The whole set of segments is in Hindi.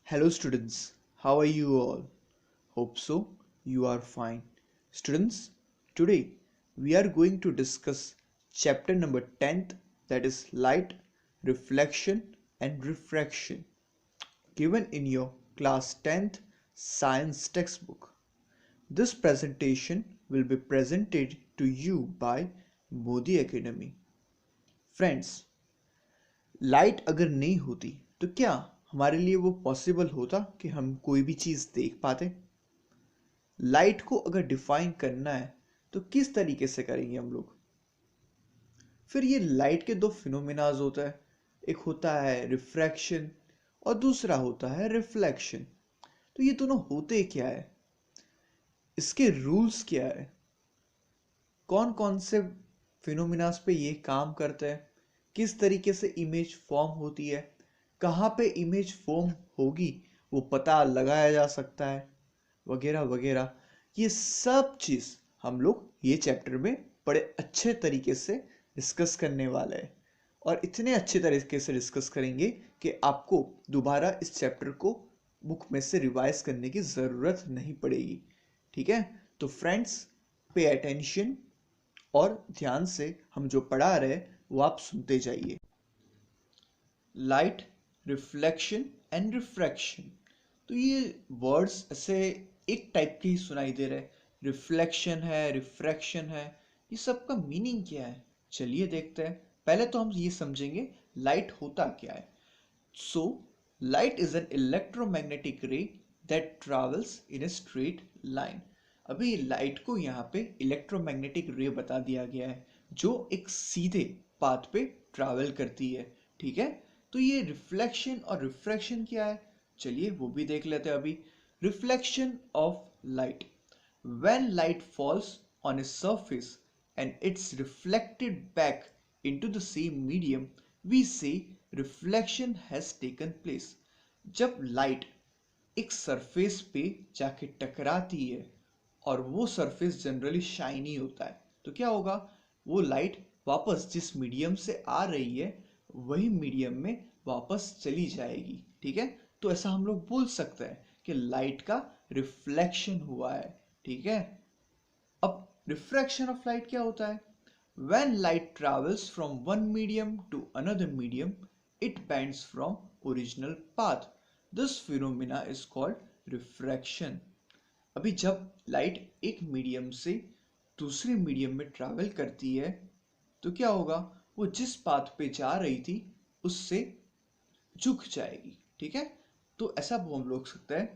Hello students, how are you all? Hope so you are fine. Students, today we are going to discuss chapter number 10th, that is light, reflection and refraction, given in your class 10th science textbook. This presentation will be presented to you by Modi Academy. Friends, light अगर नहीं होती तो क्या हमारे लिए वो पॉसिबल होता कि हम कोई भी चीज़ देख पाते? लाइट को अगर डिफाइन करना है तो किस तरीके से करेंगे हम लोग? फिर ये लाइट के दो फिनोमिनाज होता है, एक होता है रिफ्रैक्शन और दूसरा होता है रिफ्लेक्शन। तो ये दोनों होते क्या है, इसके रूल्स क्या है, कौन कौन से फिनोमिनास पे ये काम करता है, किस तरीके से इमेज फॉर्म होती है, कहाँ पे इमेज फॉर्म होगी वो पता लगाया जा सकता है, वगैरह वगैरह। ये सब चीज़ हम लोग ये चैप्टर में बड़े अच्छे तरीके से डिस्कस करने वाले हैं और इतने अच्छे तरीके से डिस्कस करेंगे कि आपको दोबारा इस चैप्टर को बुक में से रिवाइज करने की ज़रूरत नहीं पड़ेगी। ठीक है, तो फ्रेंड्स पे अटेंशन और ध्यान से हम जो पढ़ा रहे वो आप सुनते जाइए। लाइट, रिफ्लेक्शन एंड रिफ्रैक्शन, तो ये वर्ड्स ऐसे एक टाइप के ही सुनाई दे रहे हैं। रिफ्लेक्शन है, रिफ्रैक्शन है, ये सब का मीनिंग क्या है? चलिए देखते हैं। पहले तो हम ये समझेंगे लाइट होता क्या है। So light is an electromagnetic ray that travels in a straight line. अभी लाइट को यहाँ पे इलेक्ट्रोमैग्नेटिक रे बता दिया गया है जो एक सीधे पाथ पे ट्रैवल करती है। ठीक है, तो ये रिफ्लेक्शन और रिफ्रैक्शन क्या है, चलिए वो भी देख लेते हैं अभी। Reflection of light, when light falls on a surface and it's reflected back into the same medium, we say reflection has taken place। जब लाइट एक सरफेस पे जाके टकराती है और वो सरफेस जनरली शाइनी होता है, तो क्या होगा, वो लाइट वापस जिस मीडियम से आ रही है वही मीडियम में वापस चली जाएगी। ठीक है, तो ऐसा हम लोग बोल सकते हैं कि लाइट का रिफ्लेक्शन हुआ है। ठीक है, अब रिफ्रैक्शन ऑफ लाइट क्या होता है? When light travels from one medium to another medium, it bends from original path. This phenomena is called refraction। अभी जब लाइट एक मीडियम से दूसरे मीडियम में ट्रैवल करती है तो क्या होगा, वो जिस पाथ पे जा रही थी उससे झुक जाएगी। ठीक है, तो ऐसा हम लोग सकते हैं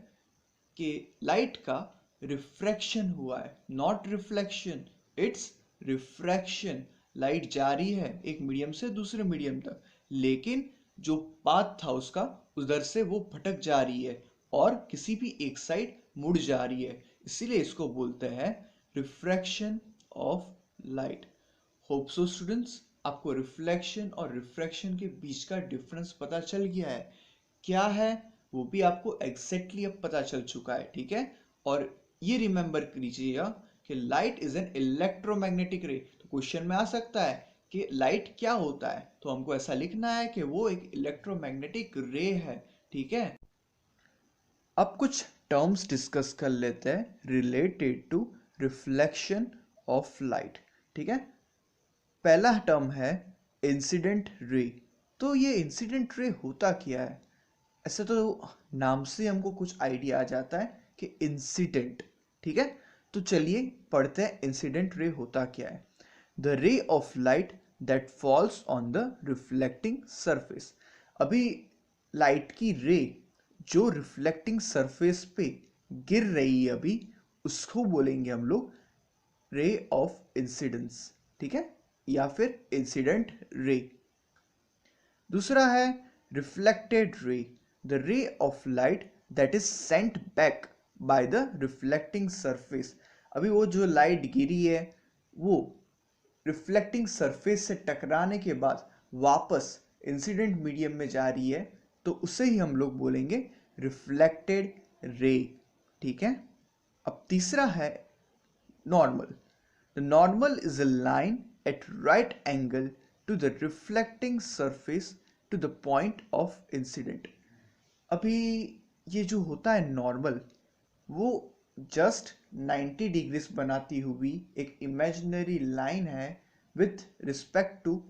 कि लाइट का रिफ्रैक्शन हुआ है, not reflection, it's refraction. Light जा रही है एक मीडियम से दूसरे मीडियम तक, लेकिन जो पाथ था उसका उधर से वो भटक जा रही है और किसी भी एक साइड मुड़ जा रही है, इसीलिए इसको बोलते हैं refraction of light. Hope so students आपको रिफ्लेक्शन और रिफ्रैक्शन के बीच का डिफरेंस पता चल गया है, क्या है वो भी आपको एग्जैक्टली अब पता चल चुका है। ठीक है, और ये रिमेंबर कीजिएगा कि लाइट इज एन इलेक्ट्रोमैग्नेटिक रे। तो क्वेश्चन में आ सकता है कि लाइट क्या होता है, तो हमको ऐसा लिखना है कि वो एक इलेक्ट्रोमैग्नेटिक रे है। ठीक है, अब कुछ टर्म्स डिस्कस कर लेते हैं related to reflection of light. ठीक है, पहला टर्म है इंसिडेंट रे। तो ये इंसिडेंट रे होता क्या है? ऐसे तो नाम से हमको कुछ आइडिया आ जाता है कि इंसिडेंट। ठीक है, तो चलिए पढ़ते हैं इंसिडेंट रे होता क्या है। द रे of light that falls on the reflecting surface. अभी लाइट की रे जो रिफ्लेक्टिंग सरफेस पे गिर रही है अभी, उसको बोलेंगे हम लोग रे ऑफ इंसिडेंस। ठीक है, या फिर इंसिडेंट रे। दूसरा है रिफ्लेक्टेड रे, द रे of light that is sent back by the reflecting surface. अभी वो जो लाइट गिरी है वो रिफ्लेक्टिंग सरफेस से टकराने के बाद वापस इंसिडेंट मीडियम में जा रही है, तो उसे ही हम लोग बोलेंगे रिफ्लेक्टेड रे। ठीक है, अब तीसरा है normal. The normal is a line at right angle to the reflecting surface to the point of incident। अभी ये जो होता है नॉर्मल, वो जस्ट 90 डिग्रीज बनाती हुई एक इमेजिनरी लाइन है with respect to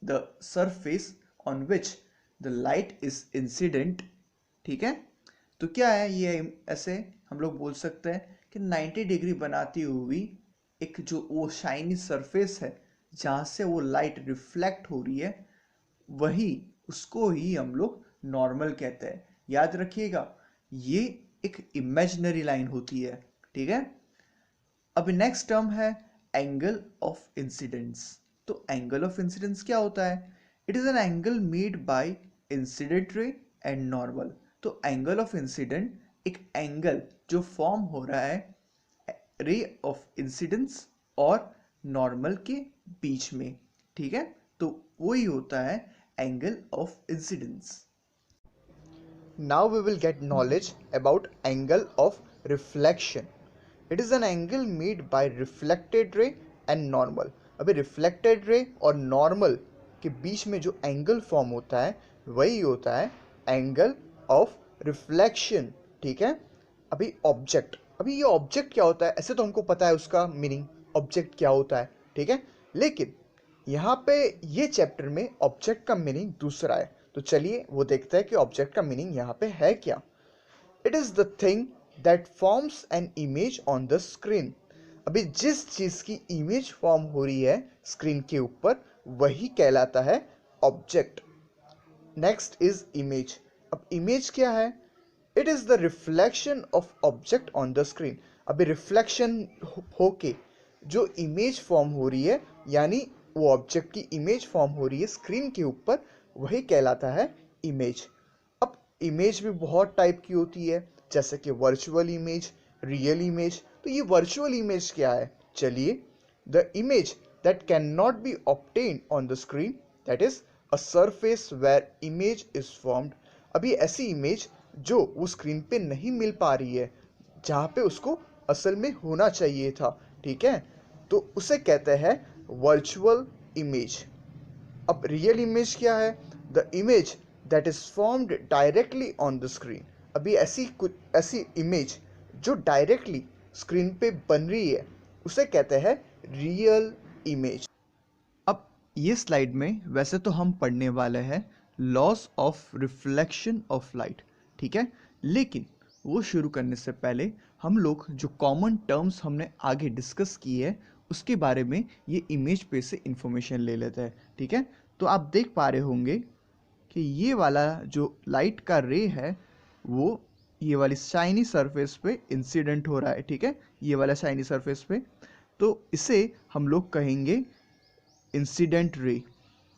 the surface on which the light is incident. ठीक है, तो क्या है ये, ऐसे हम लोग बोल सकते हैं कि 90 डिग्री बनाती हुई एक जो वो शाइनी सरफेस है जहाँ से वो लाइट रिफ्लेक्ट हो रही है, वही उसको ही हम लोग नॉर्मल कहते हैं। याद रखिएगा, ये एक इमेजिनरी लाइन होती है। ठीक है, अब नेक्स्ट टर्म है एंगल ऑफ इंसिडेंस। तो एंगल ऑफ इंसिडेंस क्या होता है? It is an angle made by incident ray and normal. तो एंगल ऑफ इंसिडेंट एक एंगल जो फॉर्म हो रहा है रे ऑफ इंसिडेंस और नॉर्मल के बीच में। ठीक है, तो वही होता है angle of incidence. Now we will get knowledge about angle of reflection. It is an angle made by reflected ray and normal. अभी reflected ray और normal के बीच में जो एंगल फॉर्म होता है वही होता है एंगल ऑफ रिफ्लेक्शन। ठीक है, अभी ऑब्जेक्ट, अभी ये ऑब्जेक्ट क्या होता है? ऐसे तो हमको पता है उसका मीनिंग, ऑब्जेक्ट क्या होता है। ठीक है, लेकिन यहाँ पे ये चैप्टर में ऑब्जेक्ट का मीनिंग दूसरा है। तो चलिए वो देखते हैं कि ऑब्जेक्ट का मीनिंग यहाँ पे है क्या। It is the thing that forms an image on the screen. अभी जिस चीज की इमेज फॉर्म हो रही है स्क्रीन के ऊपर वही कहलाता है ऑब्जेक्ट। Next is image. अब इमेज क्या है? It is the reflection of object on the screen. अभी रिफ्लेक्शन होके जो इमेज फॉर्म हो रही है, यानी वो ऑब्जेक्ट की इमेज फॉर्म हो रही है स्क्रीन के ऊपर, वही कहलाता है इमेज। अब इमेज भी बहुत टाइप की होती है, जैसे कि वर्चुअल इमेज, रियल इमेज। तो ये वर्चुअल इमेज क्या है? चलिए, the image that can not be obtained on the screen, that is a surface where image is formed. अभी ऐसी इमेज जो वो स्क्रीन पे नहीं मिल पा रही है, जहाँ पे उसको असल में होना चाहिए था। ठीक है, तो उसे कहते हैं वर्चुअल इमेज। अब रियल इमेज क्या है? The image that is formed directly on the screen. अभी ऐसी इमेज जो डायरेक्टली स्क्रीन पे बन रही है उसे कहते हैं रियल इमेज। अब ये स्लाइड में वैसे तो हम पढ़ने वाले हैं loss of reflection of light. ठीक है, लेकिन वो शुरू करने से पहले हम लोग जो कॉमन टर्म्स हमने आगे डिस्कस की है उसके बारे में ये इमेज पे से इंफॉर्मेशन ले लेते हैं। ठीक है, तो आप देख पा रहे होंगे कि ये वाला जो लाइट का रे है वो ये वाली शाइनी सरफेस पे इंसिडेंट हो रहा है। ठीक है, ये वाला शाइनी सरफेस पे, तो इसे हम लोग कहेंगे इंसिडेंट रे।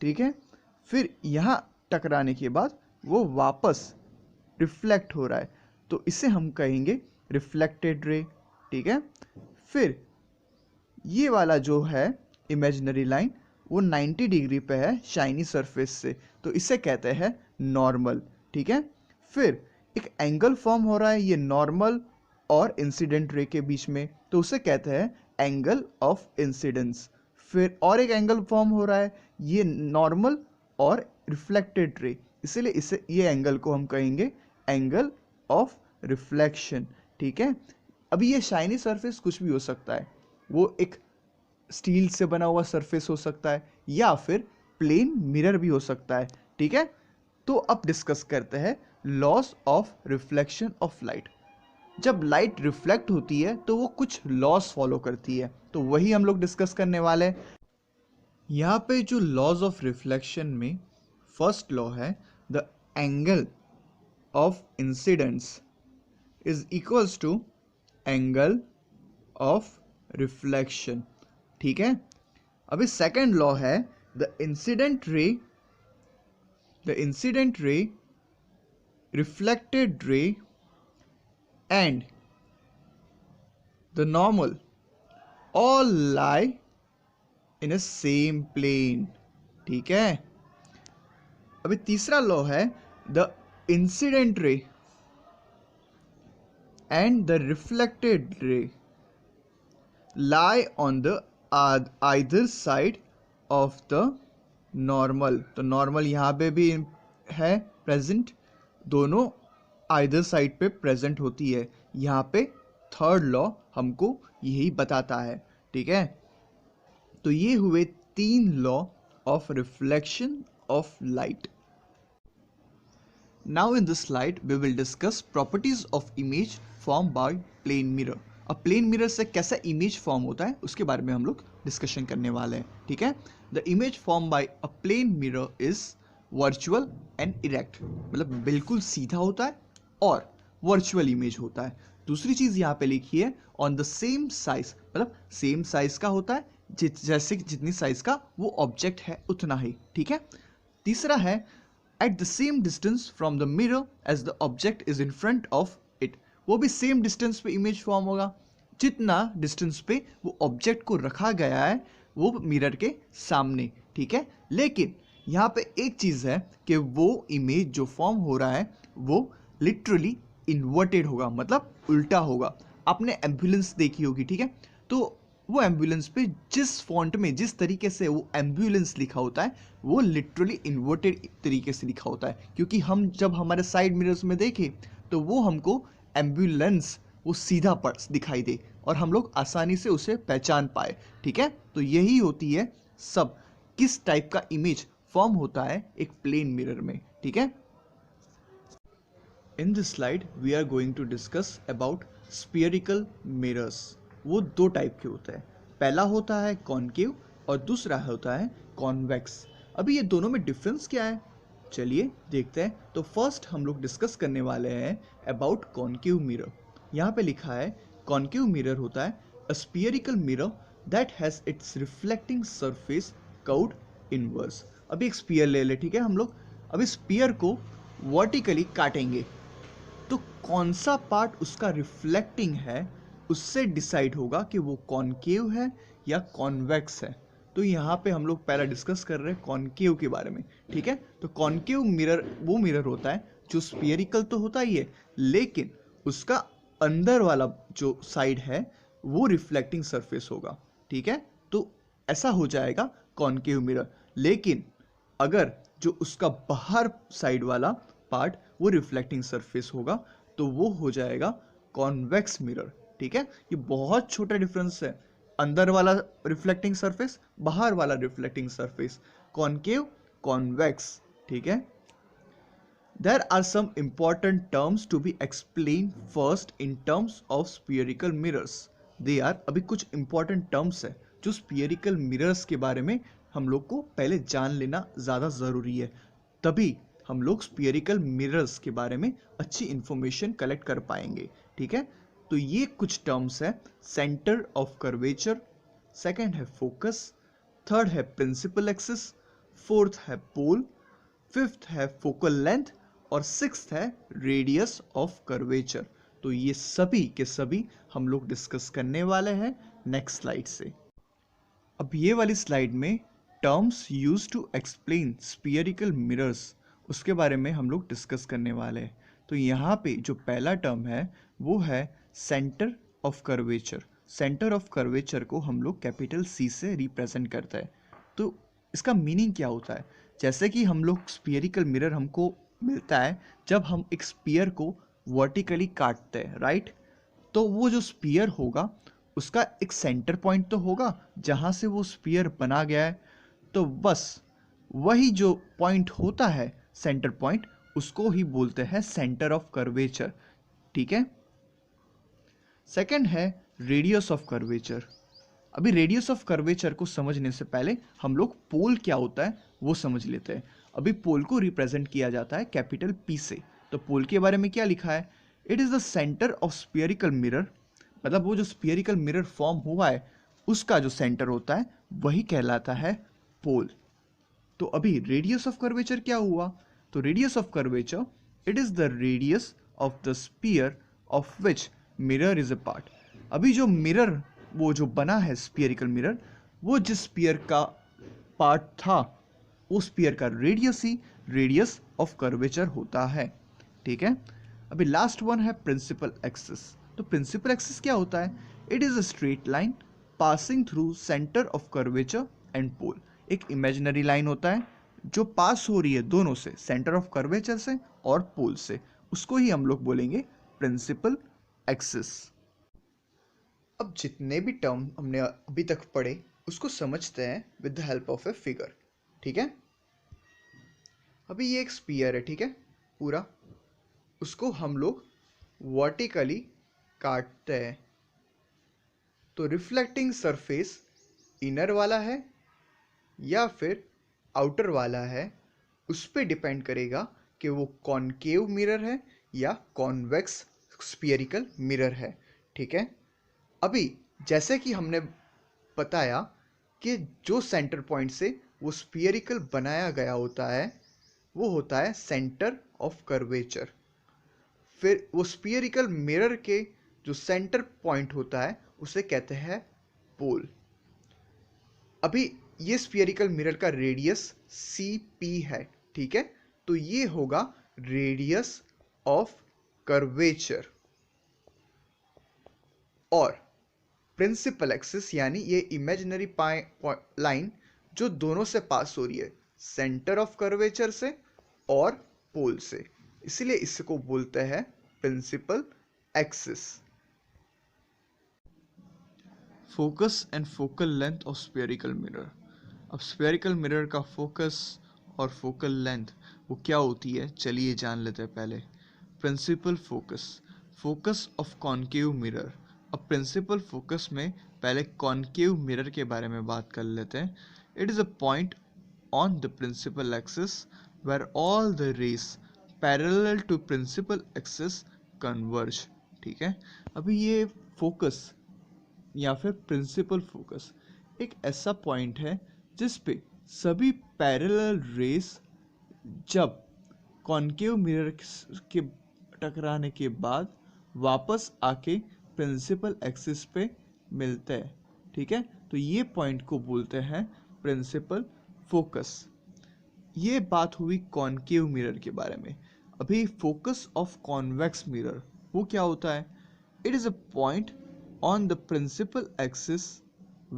ठीक है, फिर यहाँ टकराने के बाद वो वापस रिफ्लेक्ट हो रहा है, तो इसे हम कहेंगे रिफ्लेक्टेड रे। ठीक है, फिर ये वाला जो है इमेजिनरी लाइन वो 90 डिग्री पे है शाइनी सरफेस से, तो इसे कहते हैं नॉर्मल। ठीक है, फिर एक एंगल फॉर्म हो रहा है ये नॉर्मल और इंसिडेंट रे के बीच में, तो उसे कहते हैं एंगल ऑफ इंसिडेंस। फिर और एक एंगल फॉर्म हो रहा है ये नॉर्मल और रिफ्लेक्टेड रे, इसलिए इसे ये एंगल को हम कहेंगे एंगल ऑफ रिफ्लेक्शन। ठीक है, अभी ये शाइनी सरफेस कुछ भी हो सकता है, वो एक स्टील से बना हुआ सरफेस हो सकता है या फिर प्लेन मिरर भी हो सकता है। ठीक है, तो अब डिस्कस करते हैं loss of reflection of light. जब लाइट रिफ्लेक्ट होती है तो वो कुछ लॉस फॉलो करती है, तो वही हम लोग डिस्कस करने वाले हैं। यहाँ पे जो लॉज ऑफ रिफ्लेक्शन में फर्स्ट लॉ है the angle of incidence is equals to angle of reflection. ठीक है, अभी सेकेंड लॉ है the incident ray reflected ray and the normal all lie in a same plane. ठीक है, अभी तीसरा लॉ है the incident ray and the reflected ray lie on the either side of the normal। तो नॉर्मल यहाँ पे भी है प्रेजेंट, दोनों आइदर साइड पे प्रेजेंट होती है। यहाँ पे थर्ड लॉ हमको यही बताता है, ठीक है। तो ये हुए 3 law of reflection of light. Now in this slide we will discuss properties of image formed by plane mirror। अब प्लेन मिरर से कैसा इमेज फॉर्म होता है उसके बारे में हम लोग डिस्कशन करने वाले हैं, ठीक है। The image form by a plane mirror is virtual and erect, मतलब बिल्कुल सीधा होता है और वर्चुअल इमेज होता है। दूसरी चीज यहाँ पे लिखी है ऑन द सेम साइज, मतलब सेम साइज का होता है, जैसे जितनी साइज का वो ऑब्जेक्ट है उतना ही, ठीक है। तीसरा है at the same distance from the mirror as the object is in front of it। वो भी सेम डिस्टेंस पे इमेज फॉर्म होगा, जितना डिस्टेंस पे वो ऑब्जेक्ट को रखा गया है वो मिरर के सामने, ठीक है। लेकिन यहाँ पे एक चीज़ है कि वो इमेज जो फॉर्म हो रहा है वो लिटरली इन्वर्टेड होगा, मतलब उल्टा होगा। आपने एम्बुलेंस देखी होगी, ठीक है, तो वो एम्बुलेंस पे जिस फॉन्ट में जिस तरीके से वो एम्बुलेंस लिखा होता है वो लिटरली इन्वर्टेड तरीके से लिखा होता है, क्योंकि हम जब हमारे साइड मिरर्स में देखें तो वो हमको एम्बुलेंस वो सीधा पड़ दिखाई दे और हम लोग आसानी से उसे पहचान पाए, ठीक है। तो यही होती है सब किस टाइप का इमेज फॉर्म होता है एक प्लेन मिरर में, ठीक है। In this slide we are going to discuss about spherical mirrors. वो दो टाइप के होते हैं, पहला होता है कॉनकेव और दूसरा होता है कॉन्वेक्स। अभी ये दोनों में डिफरेंस क्या है, चलिए देखते हैं। तो फर्स्ट हम लोग डिस्कस करने वाले हैं अबाउट कॉनकेव मिरर। यहाँ पे लिखा है कॉनकेव मिरर होता है a spherical mirror that has its reflecting surface curved inverse. अभी एक स्फीयर ले ले, ठीक है, हम लोग अभी स्फीयर को वर्टिकली काटेंगे तो कौन सा पार्ट उसका रिफ्लेक्टिंग है उससे डिसाइड होगा कि वो कॉनकेव है या कॉन्वेक्स है। तो यहाँ पे हम लोग पहला डिस्कस कर रहे हैं कॉनकेव के बारे में, ठीक है। तो कॉनकेव मिरर वो मिरर होता है जो स्फीयरिकल तो होता ही है, लेकिन उसका अंदर वाला जो साइड है वो रिफ्लेक्टिंग सरफेस होगा, ठीक है। तो ऐसा हो जाएगा कॉनकेव मिरर। लेकिन अगर जो उसका बाहर साइड वाला पार्ट वो रिफ्लेक्टिंग सरफेस होगा तो वो हो जाएगा कॉन्वेक्स मिरर, ठीक है। ये बहुत छोटा डिफरेंस है, अंदर वाला रिफ्लेक्टिंग सरफेस, बाहर वाला रिफ्लेक्टिंग सरफेस, कॉनकेव कॉन्वेक्स, ठीक है। There are some important terms to be explain first in terms of spherical mirrors. They are, अभी कुछ इंपॉर्टेंट टर्म्स है जो स्फीयरिकल मिरर्स के बारे में हम लोग को पहले जान लेना ज़्यादा ज़रूरी है, तभी हम लोग स्फीयरिकल मिरर्स के बारे में अच्छी इंफॉर्मेशन कलेक्ट कर पाएंगे, ठीक है। तो ये कुछ टर्म्स है, सेंटर ऑफ कर्वेचर, सेकंड है फोकस, थर्ड है प्रिंसिपल एक्सिस, फोर्थ है पोल, फिफ्थ है फोकल लेंथ और सिक्स्थ है रेडियस ऑफ कर्वेचर। तो ये सभी के सभी हम लोग डिस्कस करने वाले हैं नेक्स्ट स्लाइड से। अब ये वाली स्लाइड में terms use to explain spherical mirrors उसके बारे में हम लोग डिस्कस करने वाले हैं। तो यहाँ पे जो पहला टर्म है वो है centre of curvature. Centre of curvature को हम लोग कैपिटल सी से रिप्रेजेंट करते हैं। तो इसका मीनिंग क्या होता है, जैसे कि हम लोग स्फीयरिकल मिरर हमको मिलता है जब हम एक स्फीयर को वर्टिकली काटते हैं, राइट। तो वो जो स्फीयर होगा उसका एक सेंटर पॉइंट तो होगा जहाँ से वो स्फीयर बना गया है, तो बस वही जो पॉइंट होता है सेंटर पॉइंट उसको ही बोलते हैं सेंटर ऑफ कर्वेचर, ठीक है। सेकंड है रेडियस ऑफ कर्वेचर। अभी रेडियस ऑफ कर्वेचर को समझने से पहले हम लोग पोल क्या होता है वो समझ लेते हैं। अभी पोल को रिप्रेजेंट किया जाता है कैपिटल पी से। तो पोल के बारे में क्या लिखा है, it is the centre of spherical mirror, मतलब वो जो स्फीयरिकल मिरर फॉर्म हुआ है उसका जो सेंटर होता है वही कहलाता है पोल। तो अभी रेडियस ऑफ कर्वेचर क्या हुआ, तो radius of curvature it is the radius of the sphere of which mirror is a part. अभी जो मिरर वो जो बना है स्फीयरिकल मिरर, वो जिस स्फीयर का पार्ट था उस स्फीयर का रेडियस ही रेडियस ऑफ कर्वेचर होता है, ठीक है। अभी लास्ट वन है प्रिंसिपल एक्सिस। तो प्रिंसिपल एक्सिस क्या होता है, it is a straight line passing through centre of curvature and pole. एक इमेजिनरी लाइन होता है जो पास हो रही है दोनों से, सेंटर ऑफ कर्वेचर से और पोल से, उसको ही हम लोग बोलेंगे प्रिंसिपल एक्सिस। अब जितने भी टर्म हमने अभी तक पढ़े उसको समझते हैं with the help of a figure. ठीक है, अभी ये एक स्फीयर है, ठीक है, पूरा उसको हम लोग वर्टिकली काटते हैं। तो रिफ्लेक्टिंग सरफेस इनर वाला है या फिर आउटर वाला है, उस पर डिपेंड करेगा कि वो कॉनकेव मिरर है या कॉन्वेक्स स्फीयरिकल मिरर है। ठीक है, अभी जैसे कि हमने बताया कि जो सेंटर पॉइंट से वो स्फीयरिकल बनाया गया होता है वो होता है सेंटर ऑफ कर्वेचर। फिर वो स्फीयरिकल मिरर के जो सेंटर पॉइंट होता है उसे कहते हैं पोल। अभी ये स्फीयरिकल मिरर का रेडियस CP है। ठीक है, तो ये होगा रेडियस ऑफ कर्वेचर। और प्रिंसिपल एक्सिस यानी ये इमेजिनरी लाइन जो दोनों से पास हो रही है, सेंटर ऑफ कर्वेचर से और पोल से, इसलिए इसको बोलते हैं principal axis. Focus and focal length of spherical mirror. अब स्फेरिकल मिरर का फोकस और फोकल लेंथ वो क्या होती है, चलिए जान लेते हैं पहले। Principal focus, focus of concave mirror. अब प्रिंसिपल फोकस में पहले कॉनकेव मिरर के बारे में बात कर लेते हैं। It is a point on the principal axis where all the rays parallel to principal axis converge. ठीक है, अभी ये फोकस या फिर प्रिंसिपल फोकस एक ऐसा पॉइंट है जिस पे सभी पैरेलल रेस जब कॉनकेव मिरर के टकराने के बाद वापस आके प्रिंसिपल एक्सिस पे मिलते हैं। ठीक है, तो ये पॉइंट को बोलते हैं प्रिंसिपल फोकस। ये बात हुई कॉनकेव मिरर के बारे में। अभी फोकस ऑफ कॉन्वेक्स मिरर वो क्या होता है? It is a point on the principal axis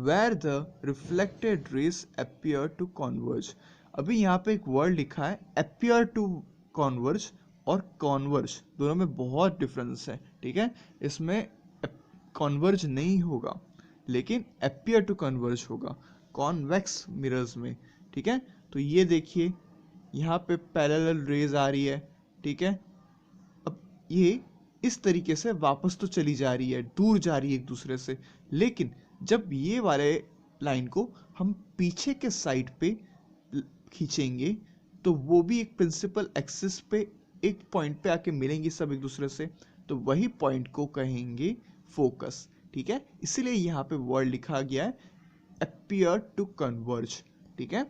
where the reflected rays appear to converge। अभी यहाँ पे एक वर्ड लिखा है appear to converge और converge, दोनों में बहुत डिफरेंस है। ठीक है, इसमें converge नहीं होगा लेकिन appear to converge होगा convex mirrors में। ठीक है, तो ये देखिए यहाँ पे parallel rays आ रही है। ठीक है, अब ये इस तरीके से वापस तो चली जा रही है, दूर जा रही है एक दूसरे से, लेकिन जब ये वाले लाइन को हम पीछे के साइड पे खींचेंगे तो वो भी एक प्रिंसिपल एक्सिस पे एक पॉइंट पे आके मिलेंगे सब एक दूसरे से, तो वही पॉइंट को कहेंगे फोकस। ठीक है, इसीलिए यहाँ पे वर्ड लिखा गया है appear to converge। ठीक है,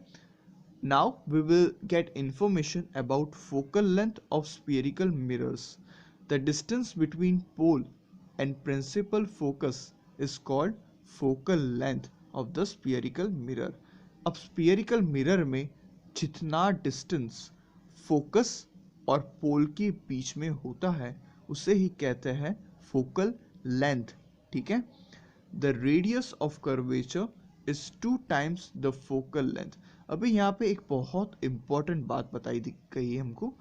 now we will get information about focal length of spherical mirrors। The distance between pole and principal focus is called focal length of the spherical mirror। अब spherical mirror में जितना distance focus और pole के बीच में होता है उसे ही कहते हैं focal length। ठीक है, the radius of curvature is 2 times the focal length। अभी यहाँ पे एक बहुत important बात बताई गई है हमको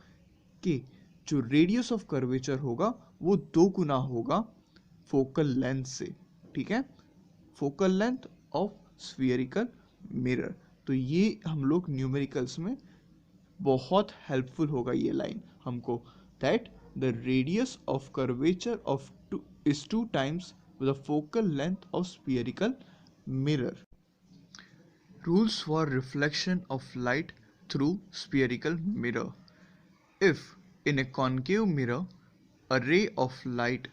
कि जो रेडियस ऑफ कर्वेचर होगा वो 2 गुना होगा फोकल लेंथ से। ठीक है, focal length of spherical mirror. तो ये हम लोग न्यूमेरिकल्स में बहुत हेल्पफुल होगा ये लाइन हमको, that the radius of curvature of is 2 times the focal length of spherical mirror. Rules for reflection of light through spherical mirror. If in a concave mirror, a ray of light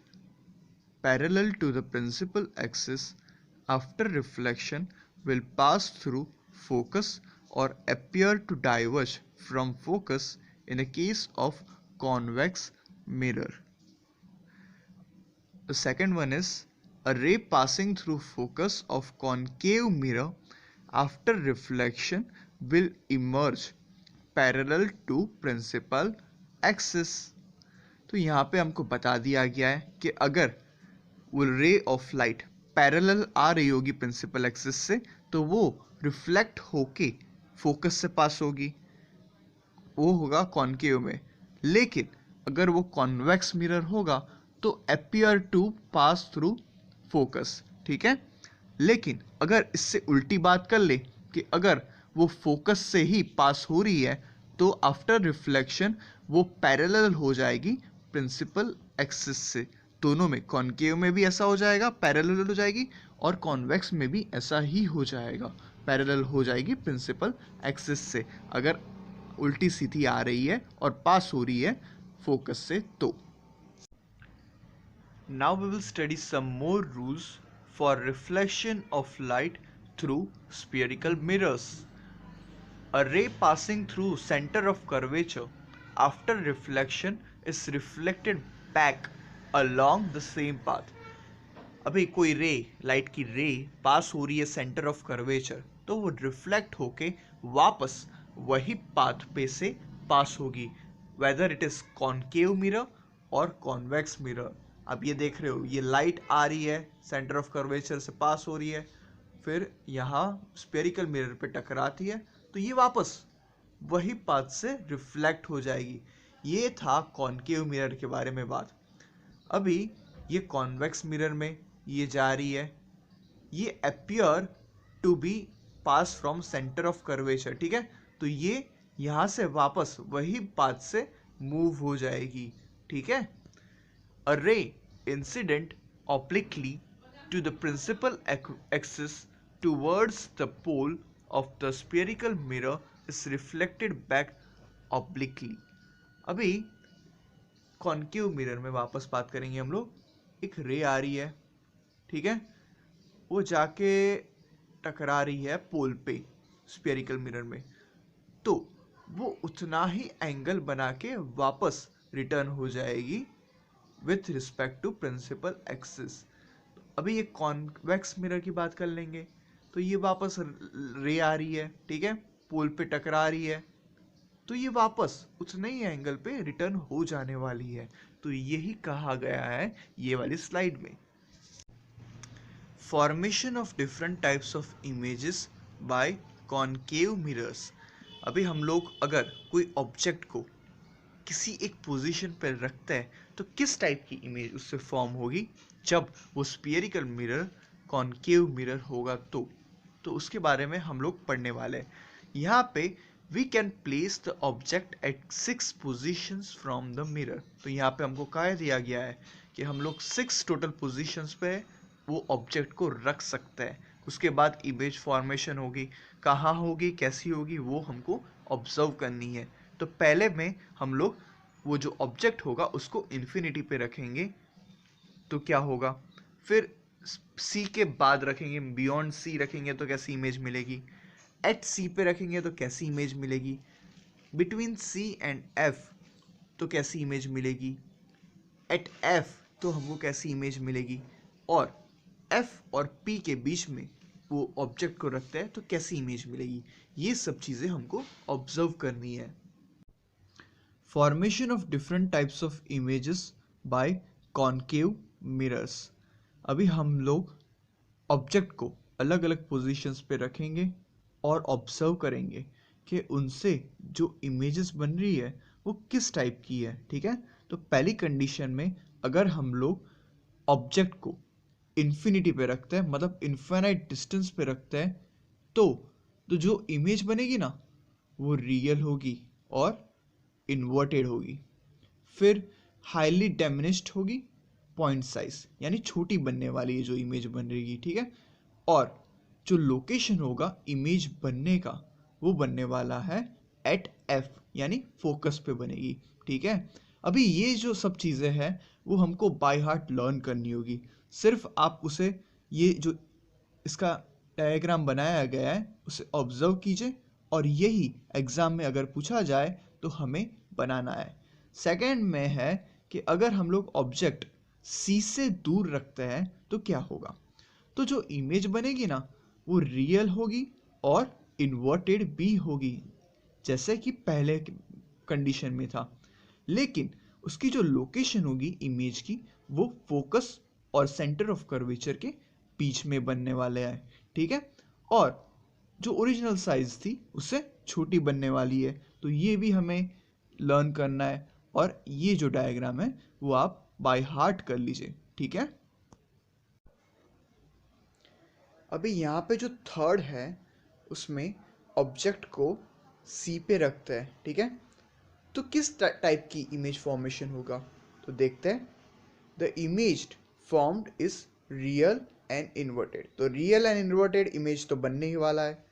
parallel to the principal axis after reflection will pass through focus or appear to diverge from focus in a case of convex mirror. The second one is a ray passing through focus of concave mirror after reflection will emerge parallel to principal axis. तो यहाँ पे हमको बता दिया गया है कि अगर वो रे ऑफ लाइट पैरेलल आ रही होगी प्रिंसिपल एक्सिस से तो वो रिफ्लेक्ट होके फोकस से पास होगी, वो होगा कॉनकेव में। लेकिन अगर वो कॉन्वेक्स मिरर होगा तो appear to pass through focus, ठीक है। लेकिन अगर इससे उल्टी बात कर ले कि अगर वो फोकस से ही पास हो रही है तो आफ्टर रिफ्लेक्शन वो पैरेलल हो जाएगी प्रिंसिपल एक्सिस से। दोनों में, कॉनकेव में भी ऐसा हो जाएगा, पैरेलल हो जाएगी, और कॉन्वेक्स में भी ऐसा ही हो जाएगा, पैरेलल हो जाएगी प्रिंसिपल एक्सिस से, अगर उल्टी सीधी आ रही है और पास हो रही है फोकस से तो। Now we will study some more rules for reflection of light through spherical mirrors. A ray passing through center of curvature after reflection is reflected back along the same path. अभी कोई रे, लाइट की रे पास हो रही है सेंटर ऑफ कर्वेचर, तो वो रिफ्लेक्ट होके वापस वही पाथ पे से पास होगी, whether it is concave mirror और कॉन्वेक्स मिरर। अब ये देख रहे हो, ये लाइट आ रही है सेंटर ऑफ कर्वेचर से पास हो रही है, फिर यहाँ स्फेरिकल मिरर पे टकराती है, तो ये वापस वही पाथ से रिफ्लेक्ट हो जाएगी। ये था कॉनकेव मिरर के बारे में बात। अभी ये कॉन्वेक्स मिरर में ये जा रही है, ये appear to be pass from centre of curvature, ठीक है, तो ये यहाँ से वापस वही पाथ से मूव हो जाएगी, ठीक है। A ray incident obliquely to the principal axis towards the pole of the spherical mirror is reflected back obliquely. अभी कॉनकेव मिरर में वापस बात करेंगे हम लोग। एक रे आ रही है, ठीक है, वो जाके टकरा रही है पोल पे स्फेरिकल मिरर में, तो वो उतना ही एंगल बना के वापस रिटर्न हो जाएगी with respect to principal axis. अभी ये कॉन्वेक्स मिरर की बात कर लेंगे, तो ये वापस रे आ रही है, ठीक है, पोल पे टकरा रही है, तो ये वापस उतने ही एंगल पे रिटर्न हो जाने वाली है। तो यही कहा गया है ये वाली स्लाइड में। Formation of different types of images bye concave mirrors. अभी हम लोग अगर कोई ऑब्जेक्ट को किसी एक पोजीशन पर रखते हैं तो किस टाइप की इमेज उससे फॉर्म होगी, जब वो स्फेरिकल मिरर कॉनकेव मिरर होगा तो उसके बारे में हम लोग पढ़ने वाले हैं। यहाँ पे we can place the object at 6 positions from the mirror. तो यहाँ पे हमको कह दिया गया है कि हम लोग 6 टोटल पोजीशंस पे वो ऑब्जेक्ट को रख सकते हैं। उसके बाद इमेज फॉर्मेशन होगी, कहाँ होगी, कैसी होगी, वो हमको ऑब्जर्व करनी है। तो पहले में हम लोग वो जो ऑब्जेक्ट होगा उसको इन्फिनिटी पे रखेंगे तो क्या होगा, फिर सी के बाद रखेंगे, बियॉन्ड सी रखेंगे तो कैसी इमेज मिलेगी, एट सी पे रखेंगे तो कैसी इमेज मिलेगी, बिटवीन सी एंड एफ तो कैसी इमेज मिलेगी, एट एफ तो हमको कैसी इमेज मिलेगी, और एफ और पी के बीच में वो ऑब्जेक्ट को रखते हैं तो कैसी इमेज मिलेगी। ये सब चीज़ें हमको ऑब्जर्व करनी है। Formation of different types of images bye concave mirrors. अभी हम लोग ऑब्जेक्ट को अलग अलग पोजीशंस पे रखेंगे और ऑब्जर्व करेंगे कि उनसे जो इमेजेस बन रही है वो किस टाइप की है, ठीक है। तो पहली कंडीशन में अगर हम लोग ऑब्जेक्ट को इन्फिनिटी पे रखते हैं, मतलब इन्फिनाइट डिस्टेंस पे रखते हैं, तो जो इमेज बनेगी ना वो रियल होगी और इन्वर्टेड होगी। फिर हाईली डिमिनिश्ड होगी, पॉइंट साइज यानी छोटी बनने वाली है जो इमेज बन रही, ठीक है। और जो लोकेशन होगा इमेज बनने का वो बनने वाला है एट एफ यानी फोकस पे बनेगी, ठीक है। अभी ये जो सब चीज़ें हैं वो हमको बाय हार्ट लर्न करनी होगी। सिर्फ आप उसे, ये जो इसका डायग्राम बनाया गया है उसे ऑब्जर्व कीजिए और यही एग्ज़ाम में अगर पूछा जाए तो हमें बनाना है। सेकंड में है कि अगर हम लोग ऑब्जेक्ट सी से दूर रखते हैं तो क्या होगा, तो जो इमेज बनेगी ना वो रियल होगी और इन्वर्टेड भी होगी, जैसे कि पहले कंडीशन में था। लेकिन उसकी जो लोकेशन होगी इमेज की वो फोकस और सेंटर ऑफ कर्वेचर के बीच में बनने वाले हैं, ठीक है। और जो ओरिजिनल साइज थी उससे छोटी बनने वाली है, तो ये भी हमें लर्न करना है। और ये जो डायग्राम है वो आप बाय हार्ट कर लीजिए, ठीक है। अभी यहाँ पे जो थर्ड है उसमें ऑब्जेक्ट को सी पे रखते हैं, ठीक है। तो किस टाइप की इमेज फॉर्मेशन होगा, तो देखते हैं। The image formed is real and inverted. तो रियल एंड इन्वर्टेड इमेज तो बनने ही वाला है,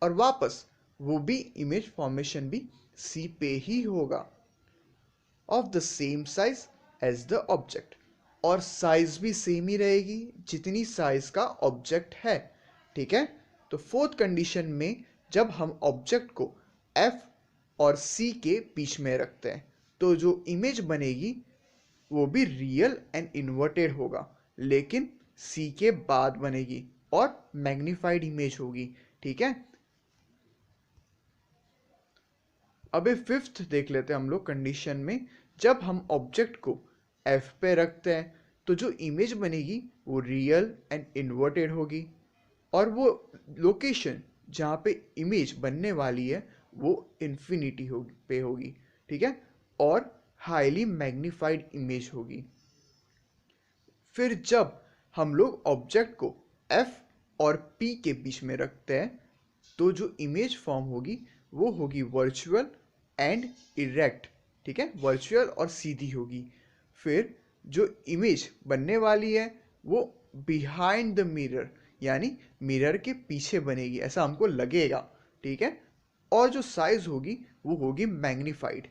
और वापस वो भी इमेज फॉर्मेशन भी सी पे ही होगा, of the same size as the object. और साइज भी सेम ही रहेगी जितनी साइज का ऑब्जेक्ट है, ठीक है। तो फोर्थ कंडीशन में जब हम ऑब्जेक्ट को एफ और सी के बीच में रखते हैं तो जो इमेज बनेगी वो भी रियल एंड इन्वर्टेड होगा, लेकिन सी के बाद बनेगी और मैग्नीफाइड इमेज होगी, ठीक है। अबे फिफ्थ देख लेते हैं हम लोग कंडीशन में। जब हम ऑब्जेक्ट को एफ पे रखते हैं तो जो इमेज बनेगी वो रियल एंड इन्वर्टेड होगी, और वो लोकेशन जहाँ पे इमेज बनने वाली है वो इन्फिनिटी पे होगी, ठीक है, और हाईली मैग्नीफाइड इमेज होगी। फिर जब हम लोग ऑब्जेक्ट को एफ और पी के बीच में रखते हैं तो जो इमेज फॉर्म होगी वो होगी वर्चुअल एंड इरेक्ट, ठीक है, वर्चुअल और सीधी होगी। फिर जो इमेज बनने वाली है वो बिहाइंड द मिरर, यानी मिरर के पीछे बनेगी, ऐसा हमको लगेगा, ठीक है, और जो साइज होगी वो होगी मैग्नीफाइड।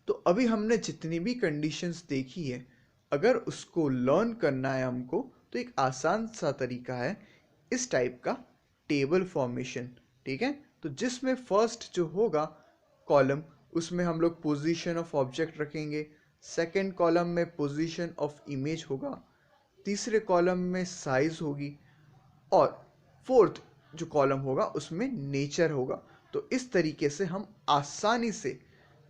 तो अभी हमने जितनी भी कंडीशंस देखी है, अगर उसको लर्न करना है हमको तो एक आसान सा तरीका है इस टाइप का टेबल फॉर्मेशन, ठीक है। तो जिसमें फर्स्ट जो होगा कॉलम उसमें हम लोग पोजीशन ऑफ ऑब्जेक्ट रखेंगे, सेकंड कॉलम में पोजीशन ऑफ इमेज होगा, तीसरे कॉलम में साइज होगी, और फोर्थ जो कॉलम होगा उसमें नेचर होगा। तो इस तरीके से हम आसानी से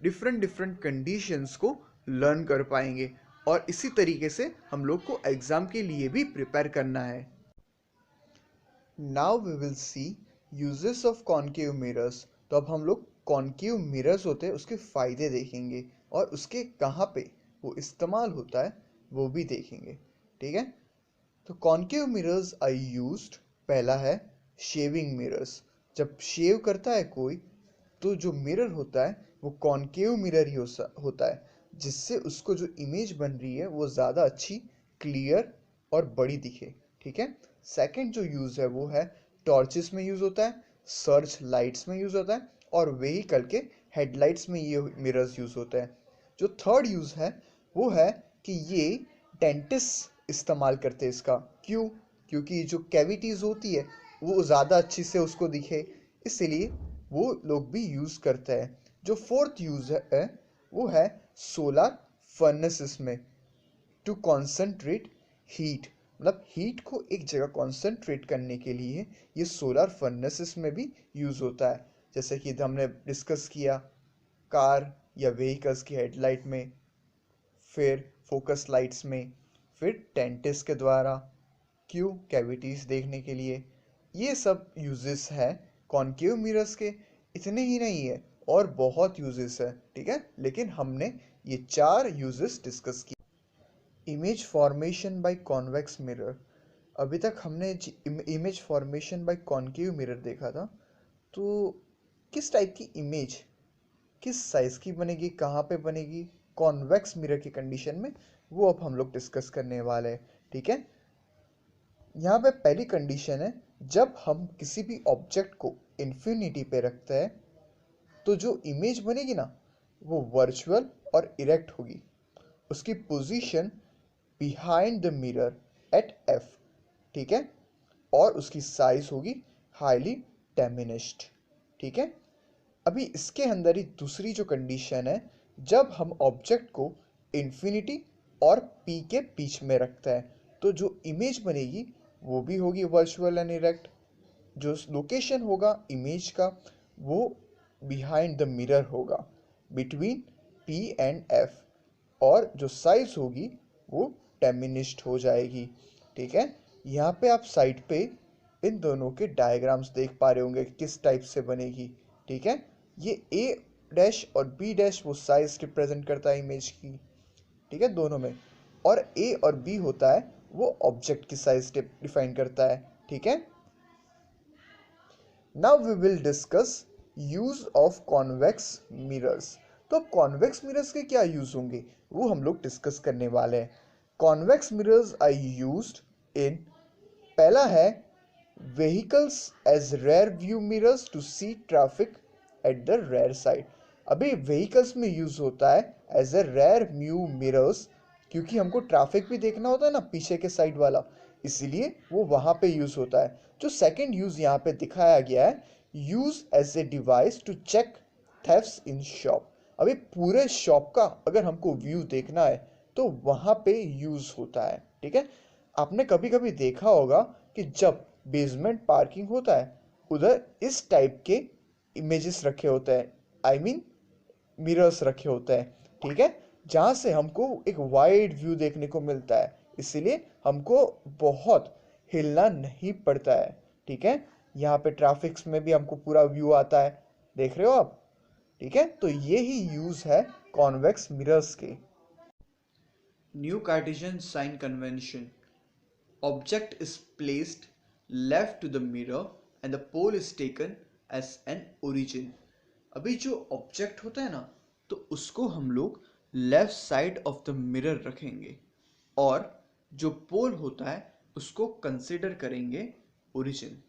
डिफरेंट डिफरेंट कंडीशंस को लर्न कर पाएंगे, और इसी तरीके से हम लोग को एग्ज़ाम के लिए भी प्रिपेयर करना है। Now we will see uses of concave mirrors. तो अब हम लोग कॉनकेव मिरर्स होते हैं उसके फ़ायदे देखेंगे, और उसके कहाँ पे वो इस्तेमाल होता है वो भी देखेंगे, ठीक है। तो कॉनकेव मिरर्स आर यूज्ड, पहला है शेविंग मिरर्स। जब शेव करता है कोई तो जो मिरर होता है वो कॉनकेव मिरर ही होता है, जिससे उसको जो इमेज बन रही है वो ज़्यादा अच्छी, क्लियर और बड़ी दिखे, ठीक है। सेकंड जो यूज़ है वो है टॉर्चेस में यूज़ होता है, सर्च लाइट्स में यूज़ होता है, और व्हीकल के हेडलाइट्स में ये मिरर्स यूज़ होते हैं। जो थर्ड यूज़ है वो है कि ये डेंटिस्ट इस्तेमाल करते हैं इसका। क्यों? क्योंकि जो कैविटीज़ होती है वो ज़्यादा अच्छी से उसको दिखे, इसलिए वो लोग भी यूज़ करते हैं। जो फोर्थ यूज़ है वो है सोलर फर्नेसेस में, टू कॉन्सेंट्रेट हीट, मतलब हीट को एक जगह कॉन्सेंट्रेट करने के लिए ये सोलर फर्नेसेस में भी यूज़ होता है। जैसे कि हमने डिस्कस किया कार या व्हीकल्स की हेडलाइट में, फिर फोकस लाइट्स में, फिर टेंटिस के द्वारा, क्यों, कैविटीज़ देखने के लिए। ये सब यूजेस है कॉनकेव मिरर्स के। इतने ही नहीं है, और बहुत यूजेस है, ठीक है, लेकिन हमने ये 4 यूजेस डिस्कस किए। Image formation by convex mirror. अभी तक हमने image formation by concave mirror देखा था। तो किस टाइप की इमेज किस साइज की बनेगी, कहाँ पे बनेगी कॉन्वेक्स मिरर की कंडीशन में, वो अब हम लोग डिस्कस करने वाले हैं, ठीक है। यहाँ पे पहली कंडीशन है, जब हम किसी भी ऑब्जेक्ट को इन्फिनिटी पे रखते हैं तो जो इमेज बनेगी ना वो वर्चुअल और इरेक्ट होगी। उसकी position behind the mirror at F, ठीक है, और उसकी साइज होगी हाईली डिमिनिश्ड, ठीक है। अभी इसके अंदर ही दूसरी जो कंडीशन है, जब हम ऑब्जेक्ट को इन्फिनिटी और पी के बीच में रखते हैं तो जो इमेज बनेगी वो भी होगी वर्चुअल एंड इरेक्ट। जो लोकेशन होगा इमेज का वो बिहाइंड द मिरर होगा, बिटवीन पी एंड एफ, और जो साइज होगी वो डिमिनिश्ड हो जाएगी, ठीक है। यहाँ पे आप साइड पे इन दोनों के डायग्राम्स देख पा रहे होंगे किस टाइप से बनेगी, ठीक है। ये ए डैश और बी डैश वो साइज रिप्रेजेंट करता है इमेज की, ठीक है, दोनों में। और ए और बी होता है वो ऑब्जेक्ट की साइज डिफाइन करता है, ठीक है। Now we will discuss use of convex mirrors. तो कॉन्वेक्स मिरर्स के क्या यूज होंगे वो हम लोग डिस्कस करने वाले हैं। Convex mirrors are used in, पहला है vehicles as rear view mirrors to see traffic at the rear side। अभी vehicles में यूज होता है as a rear view mirrors, क्योंकि हमको ट्रैफिक भी देखना होता है ना पीछे के साइड वाला, इसीलिए वो वहां पे यूज होता है। जो सेकंड यूज यहाँ पे दिखाया गया है, use as a device to check thefts in shop. अभी पूरे शॉप का अगर हमको व्यू देखना है तो वहां पे यूज होता है, ठीक है। आपने कभी कभी देखा होगा कि जब बेसमेंट पार्किंग होता है उधर इस टाइप के इमेजेस रखे होते हैं, आई मीन मिरर्स रखे होते हैं, ठीक है, जहां से हमको एक वाइड व्यू देखने को मिलता है, इसीलिए हमको बहुत हिलना नहीं पड़ता है, ठीक है। यहाँ पे ट्रैफिक्स में भी हमको पूरा व्यू आता है, देख रहे हो आप, ठीक है। तो ये ही यूज है कॉन्वेक्स मिरर्स के। New cartesian sign convention, object is placed left to the mirror and the pole is taken as an origin। अभी जो ऑब्जेक्ट होता है ना तो उसको हम लोग left side of the mirror रखेंगे और जो पोल होता है उसको कंसिडर करेंगे ओरिजिन।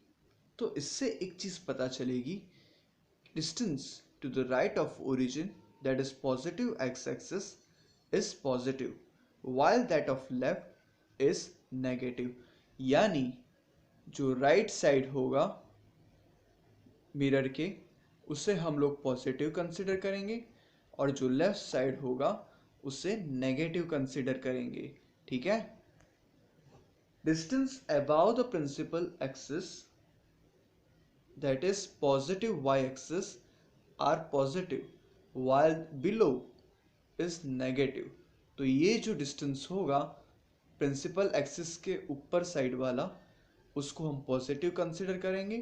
तो इससे एक चीज पता चलेगी, distance to the right of origin that is positive x axis is positive while that of left is negative. यानी जो राइट साइड होगा मिरर के उसे हम लोग पॉजिटिव कंसिडर करेंगे और जो लेफ्ट साइड होगा उसे नेगेटिव कंसिडर करेंगे, ठीक है। Distance above the principal axis that is positive y axis are positive while below is negative. तो ये जो डिस्टेंस होगा प्रिंसिपल एक्सिस के ऊपर साइड वाला उसको हम पॉजिटिव कंसिडर करेंगे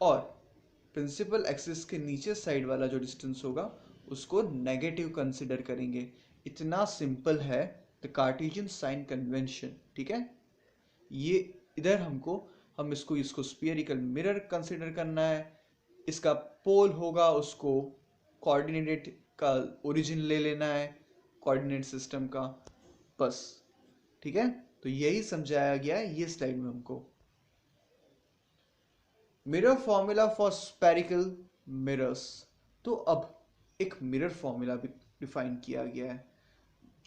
और प्रिंसिपल एक्सिस के नीचे साइड वाला जो डिस्टेंस होगा उसको नेगेटिव कंसिडर करेंगे। इतना सिंपल है द कार्टेशियन साइन कन्वेंशन, ठीक है। ये इधर हम इसको स्फीयरिकल मिरर कंसिडर करना है, इसका पोल होगा उसको कोऑर्डिनेट का ओरिजिन ले लेना है कोऑर्डिनेट सिस्टम का, बस, ठीक है। तो यही समझाया गया है ये स्लाइड में हमको। Mirror formula for spherical mirrors. तो अब एक मिरर फॉर्मूला भी डिफाइन किया गया है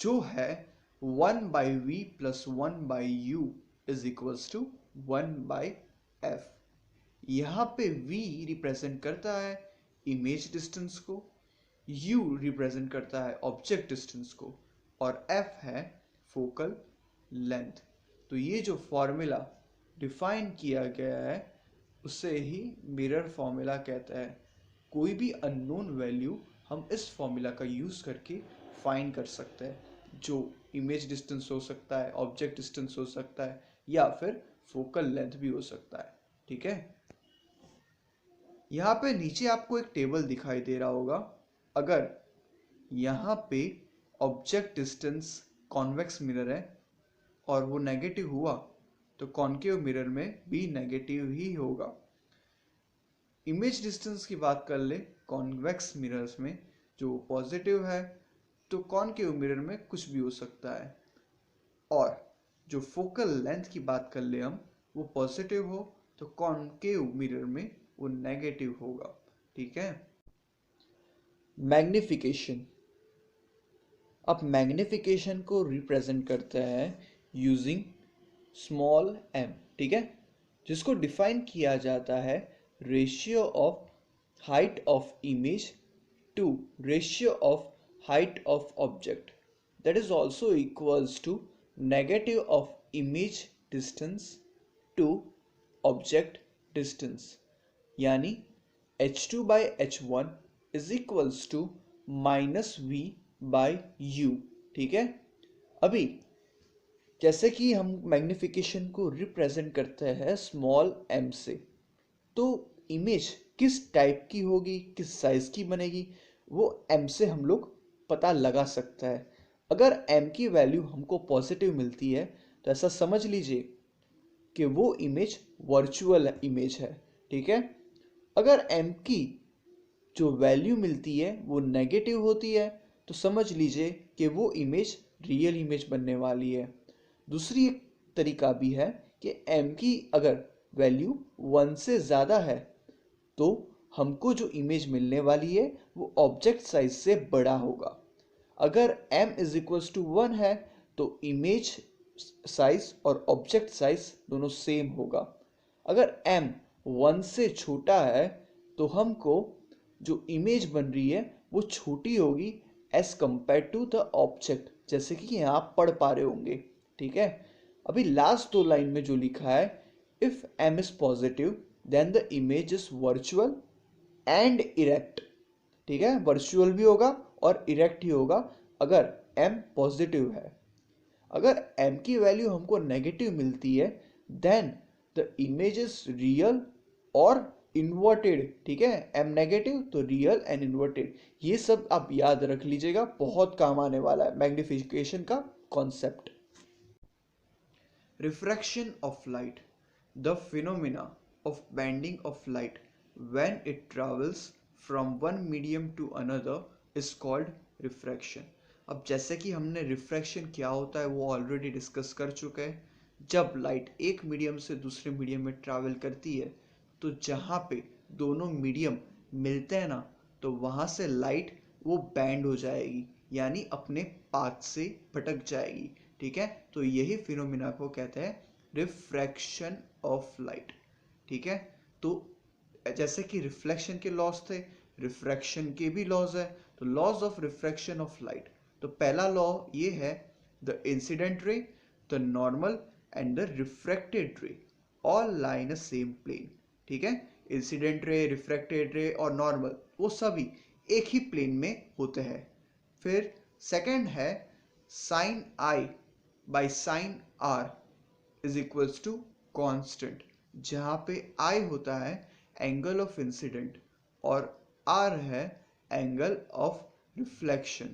जो है 1/v + 1/u is equals to 1/f। यहाँ पे v रिप्रेजेंट करता है इमेज डिस्टेंस को, u रिप्रेजेंट करता है ऑब्जेक्ट डिस्टेंस को और f है फोकल लेंथ। तो ये जो फॉर्मूला डिफाइन किया गया है उसे ही मिरर फॉर्मूला कहता है। कोई भी अननोन वैल्यू हम इस फॉर्मूला का यूज करके फाइंड कर सकते हैं, जो इमेज डिस्टेंस हो सकता है, ऑब्जेक्ट डिस्टेंस हो सकता है या फिर फोकल लेंथ भी हो सकता है, ठीक है। यहाँ पे नीचे आपको एक टेबल दिखाई दे रहा होगा। अगर यहाँ पे ऑब्जेक्ट डिस्टेंस कॉन्वेक्स मिरर है और वो नेगेटिव हुआ तो कॉनकेव मिरर में भी नेगेटिव ही होगा। इमेज डिस्टेंस की बात कर ले कॉन्वेक्स मिरर्स में जो पॉजिटिव है तो कॉनकेव मिरर में कुछ भी हो सकता है, और जो फोकल लेंथ की बात कर ले हम वो पॉजिटिव हो तो कॉनकेव मिरर में वो नेगेटिव होगा, ठीक है। मैग्निफिकेशन। अब मैग्निफिकेशन को रिप्रेजेंट करता है यूजिंग स्मॉल m, ठीक है, जिसको डिफाइन किया जाता है ratio of height of image to ratio of height of object that is also equals to negative of image distance to object distance. यानी h2/h1 is equals to -v/u, ठीक है। अभी जैसे कि हम मैग्निफिकेशन को रिप्रेजेंट करते हैं स्मॉल m से, तो इमेज किस टाइप की होगी, किस साइज की बनेगी, वो m से हम लोग पता लगा सकता है। अगर m की वैल्यू हमको पॉजिटिव मिलती है तो ऐसा समझ लीजिए कि वो इमेज वर्चुअल इमेज है। ठीक है। अगर m की जो वैल्यू मिलती है वो नेगेटिव होती है तो समझ लीजिए कि वो इमेज रियल इमेज बनने वाली है। दूसरी एक तरीका भी है कि m की अगर वैल्यू 1 से ज़्यादा है तो हमको जो इमेज मिलने वाली है वो ऑब्जेक्ट साइज से बड़ा होगा। अगर m इज इक्वल्स टू 1 है तो इमेज साइज और ऑब्जेक्ट साइज दोनों सेम होगा। अगर m 1 से छोटा है तो हमको जो इमेज बन रही है वो छोटी होगी as compare to the object, जैसे कि यहाँ आप पढ़ पा रहे होंगे। ठीक है। अभी लास्ट दो लाइन में जो लिखा है, if m is positive then the image is virtual and erect. ठीक है, वर्चुअल भी होगा और इरेक्ट ही होगा अगर m पॉजिटिव है। अगर m की वैल्यू हमको नेगेटिव मिलती है then the image is real और इन्वर्टेड। ठीक है, m नेगेटिव तो रियल एंड इन्वर्टेड। ये सब आप याद रख लीजिएगा, बहुत काम आने वाला है मैग्निफिकेशन का concept. Refraction of light, the phenomena of bending of light when it travels from one medium to another is called refraction. अब जैसे कि हमने रिफ्रैक्शन क्या होता है वो ऑलरेडी डिस्कस कर चुके हैं। जब लाइट एक मीडियम से दूसरे मीडियम में ट्रैवल करती है तो जहाँ पे दोनों मीडियम मिलते हैं ना तो वहाँ से लाइट वो बैंड हो जाएगी, यानी अपने पाथ से भटक जाएगी। ठीक है, तो यही फिनोमिना को कहते हैं रिफ्रैक्शन ऑफ लाइट। ठीक है, तो जैसे कि रिफ्लेक्शन के लॉज थे, रिफ्रैक्शन के भी लॉज है। तो laws of refraction of light, तो पहला लॉ ये है, the incident ray, the normal and the refracted ray all lie in a same plane. ठीक है, इंसिडेंट रे, रिफ्रैक्टेड रे और नॉर्मल वो सभी एक ही प्लेन में होते हैं। फिर सेकंड है sine i by sine r is equals to constant, जहाँ पे आई होता है एंगल ऑफ इंसिडेंट और आर है एंगल ऑफ रिफ्लेक्शन,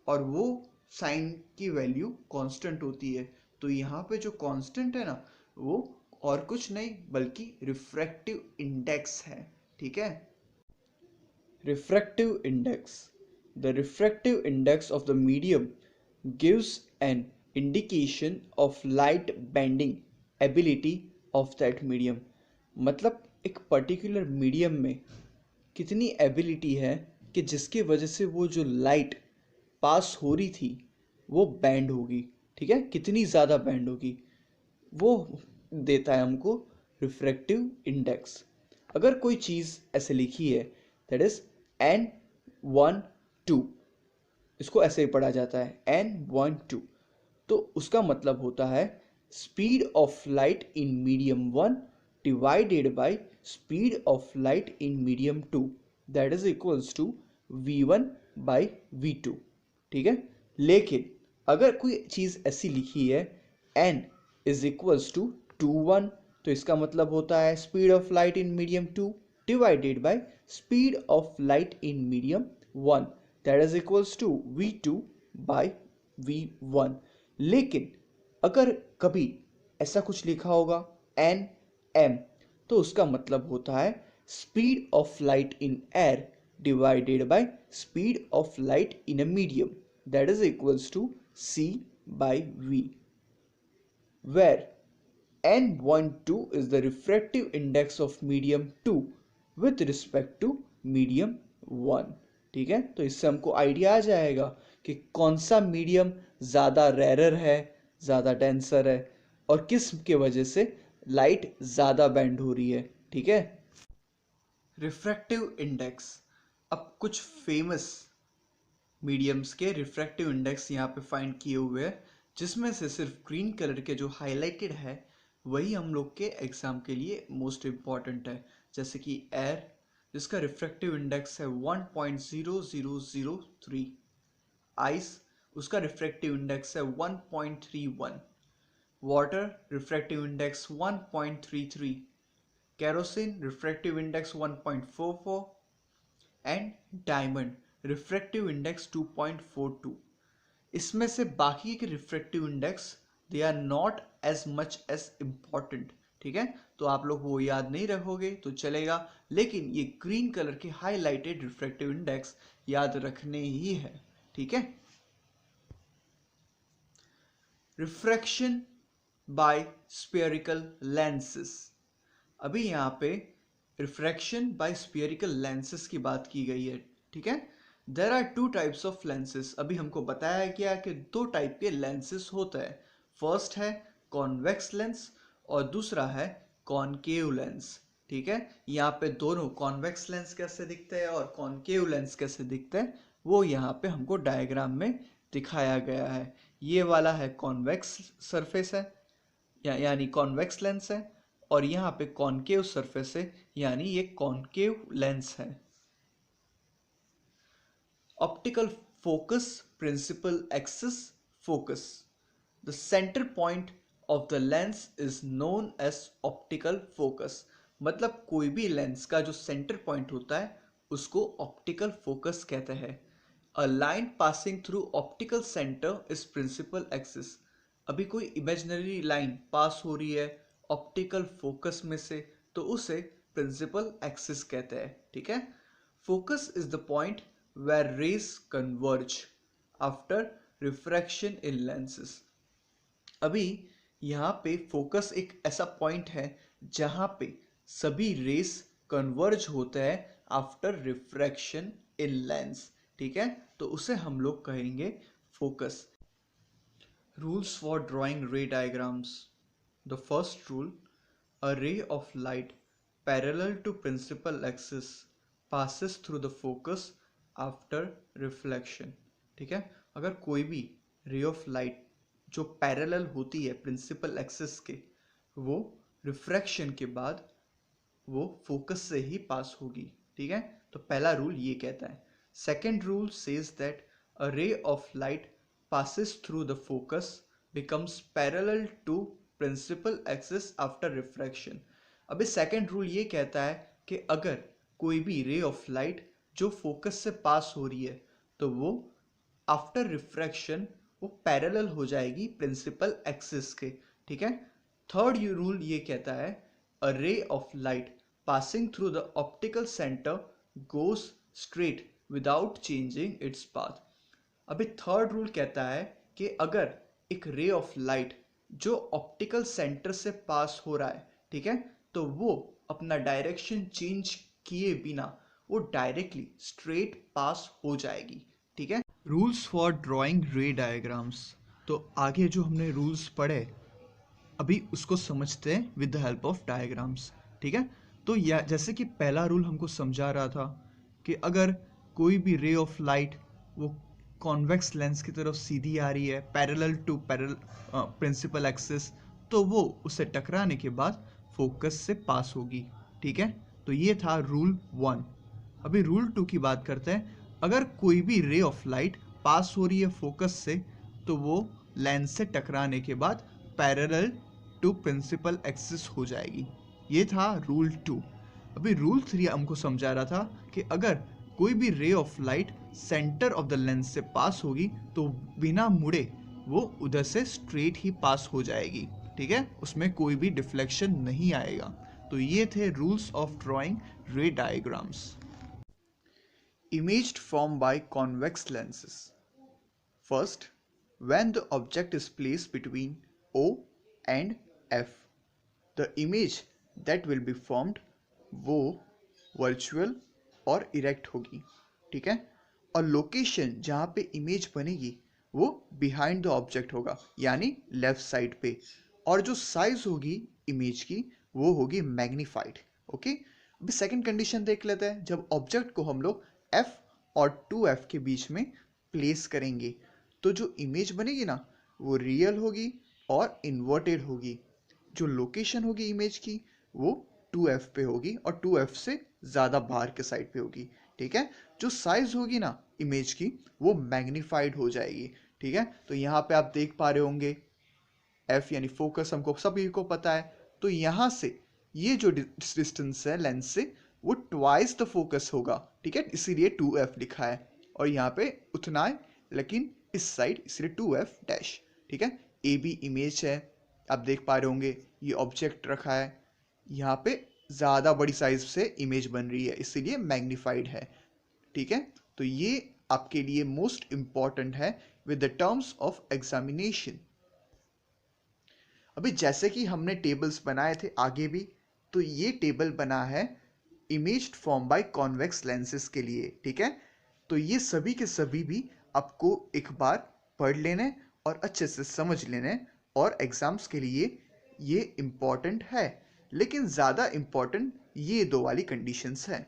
और वो साइन की वैल्यू कांस्टेंट होती है। तो यहाँ पे जो कांस्टेंट है ना वो और कुछ नहीं बल्कि रिफ्रैक्टिव इंडेक्स है। ठीक है, refractive index. The refractive index of the medium gives an indication of light bending ability of that medium. मतलब एक पर्टिकुलर मीडियम में कितनी एबिलिटी है कि जिसकी वजह से वो जो लाइट पास हो रही थी वो बैंड होगी। ठीक है, कितनी ज़्यादा बैंड होगी वो देता है हमको रिफ्रैक्टिव इंडेक्स। अगर कोई चीज़ ऐसे लिखी है दैट इज n1 2, इसको ऐसे ही पढ़ा जाता है n1 2, तो उसका मतलब होता है speed of light in medium 1 divided by speed of light in medium 2 that is equals to v1 by v2। ठीक है, लेकिन अगर कोई चीज़ ऐसी लिखी है n इज इक्वल्स टू 2 1, तो इसका मतलब होता है speed of light in medium 2 divided by speed of light in medium 1 that is equals to v2 by v1। लेकिन अगर कभी ऐसा कुछ लिखा होगा एन एम, तो उसका मतलब होता है speed of light in air divided by speed of light in a medium that is equals to c by v, where n12 is the refractive index of medium 2 with respect to medium 1। ठीक है, तो इससे हमको आइडिया आ जाएगा कि कौन सा मीडियम ज़्यादा रेयर है, ज़्यादा डेंसर है और किस के वजह से लाइट ज़्यादा बेंड हो रही है। ठीक है, रिफ्रैक्टिव इंडेक्स। अब कुछ फेमस मीडियम्स के रिफ्रैक्टिव इंडेक्स यहाँ पे फाइंड किए हुए हैं, जिसमें से सिर्फ ग्रीन कलर के जो हाईलाइटेड है वही हम लोग के एग्जाम के लिए मोस्ट इम्पॉर्टेंट है। जैसे कि एयर, जिसका रिफ्रैक्टिव इंडेक्स है 1.0003, आइस उसका रिफ्रैक्टिव इंडेक्स है 1.31, water refractive index 1.33, kerosene refractive index 1.44 and diamond refractive index 2.42। इसमें से बाकी के refractive index they are not as much as important, ठीक है, तो आप लोग वो याद नहीं रखोगे तो चलेगा, लेकिन ये ग्रीन कलर के हाईलाइटेड रिफ्रैक्टिव इंडेक्स याद रखने ही है, ठीक है। Refraction by spherical lenses. अभी यहाँ पे रिफ्रैक्शन बाय स्फेरिकल लेंसेस की बात की गई है, ठीक है। There are two types of lenses. अभी हमको बताया गया कि दो टाइप के लेंसेस होते हैं। फर्स्ट है कॉन्वेक्स लेंस और दूसरा है कॉनकेव लेंस, ठीक है। यहाँ पे दोनों कॉन्वेक्स लेंस कैसे दिखते हैं और कॉनकेव लेंस कैसे दिखते हैं वो यहाँ पे हमको डायग्राम में दिखाया गया है। ये वाला है कॉन्वेक्स सरफेस है यानी कॉन्वेक्स लेंस है, और यहाँ पे कॉनकेव सरफेस है यानी ये कॉनकेव लेंस है। Optical focus principal axis focus. The centre point of the lens is known as optical focus. मतलब कोई भी लेंस का जो सेंटर पॉइंट होता है उसको ऑप्टिकल फोकस कहते हैं। A line passing through optical centre is principal axis. अभी कोई इमेजिनरी लाइन पास हो रही है ऑप्टिकल फोकस में से तो उसे प्रिंसिपल एक्सिस कहते हैं, ठीक है। Focus is the point where rays converge after refraction in lenses। अभी यहाँ पे फोकस एक ऐसा पॉइंट है जहाँ पे सभी रेस कन्वर्ज होते हैं आफ्टर रिफ्रैक्शन इन लेंस, ठीक है, तो उसे हम लोग कहेंगे फोकस। रूल्स फॉर ड्राइंग रे diagrams. The first rule, a ray of light parallel to principal axis passes through the focus after reflection, ठीक है। अगर कोई भी रे ऑफ लाइट जो पैरेलल होती है प्रिंसिपल एक्सिस के वो रिफ्रैक्शन के बाद वो फोकस से ही पास होगी, ठीक है, तो पहला रूल ये कहता है। Second rule says that a ray of light passes through the focus becomes parallel to principal axis after refraction। अभी सेकेंड रूल ये कहता है कि अगर कोई भी रे ऑफ लाइट जो फोकस से पास हो रही है तो वो आफ्टर रिफ्रैक्शन वो पैरेलल हो जाएगी प्रिंसिपल एक्सिस के, ठीक है। थर्ड रूल ये कहता है a ray of light passing through the optical centre goes straight without changing its path. अभी थर्ड रूल कहता है कि अगर एक रे ऑफ लाइट जो ऑप्टिकल सेंटर से पास हो रहा है, ठीक है, तो वो अपना डायरेक्शन चेंज किए बिना वो डायरेक्टली स्ट्रेट पास हो जाएगी, ठीक है। रूल्स फॉर ड्राइंग रे डायग्राम्स। तो आगे जो हमने रूल्स पढ़े अभी उसको समझते हैं with the help of diagrams, ठीक है। तो जैसे कि पहला रूल हमको समझा रहा था कि अगर कोई भी रे ऑफ लाइट वो कॉन्वेक्स लेंस की तरफ सीधी आ रही है पैरेलल टू प्रिंसिपल एक्सिस तो वो उससे टकराने के बाद फोकस से पास होगी, ठीक है। तो ये था रूल 1। अभी रूल 2 की बात करते हैं। अगर कोई भी रे ऑफ लाइट पास हो रही है फोकस से तो वो लेंस से टकराने के बाद पैरेलल टू प्रिंसिपल एक्सिस हो जाएगी। ये था रूल 2। अभी रूल 3 हमको समझा रहा था कि अगर कोई भी रे of light centre of the lens से पास होगी तो बिना मुड़े वो उधर से स्ट्रेट ही पास हो जाएगी, ठीक है, उसमें कोई भी डिफ्लेक्शन नहीं आएगा। तो ये थे रूल्स ऑफ ड्राइंग रे diagrams. Imaged form by convex lenses. First, when the object is placed between O and F, the image that will be formed वो वर्चुअल और इरेक्ट होगी, ठीक है, और लोकेशन जहाँ पे इमेज बनेगी वो बिहाइंड द ऑब्जेक्ट होगा यानी लेफ्ट साइड पे, और जो साइज होगी इमेज की वो होगी मैग्नीफाइड, ओके। अभी सेकंड कंडीशन देख लेते हैं। जब ऑब्जेक्ट को हम लोग F और 2F के बीच में प्लेस करेंगे तो जो इमेज बनेगी ना वो रियल होगी और इन्वर्टेड होगी। जो लोकेशन होगी इमेज की वो 2F पे होगी और 2F से ज़्यादा बाहर के साइड पे होगी, ठीक है। जो साइज होगी ना इमेज की वो मैग्नीफाइड हो जाएगी, ठीक है। तो यहाँ पे आप देख पा रहे होंगे F यानी फोकस हमको सभी को पता है, तो यहाँ से ये जो डिस्टेंस है लेंस से वो ट्वाइस द फोकस होगा, ठीक है, इसीलिए 2f लिखा है। और यहाँ पे उतना है लेकिन इस साइड इसलिए 2f डैश, ठीक है। ए बी इमेज है, आप देख पा रहे होंगे ये ऑब्जेक्ट रखा है, यहाँ पे ज़्यादा बड़ी साइज से इमेज बन रही है इसीलिए मैग्नीफाइड है, ठीक है। तो ये आपके लिए मोस्ट इंपॉर्टेंट है with the terms of examination. अभी जैसे कि हमने टेबल्स बनाए थे आगे भी, तो ये टेबल बना है image form by convex lenses के लिए, ठीक है। तो ये सभी के सभी भी आपको एक बार पढ़ लेने और अच्छे से समझ लेने, और एग्जाम्स के लिए ये इम्पॉर्टेंट है। लेकिन ज़्यादा इम्पॉर्टेंट ये दो वाली कंडीशंस है,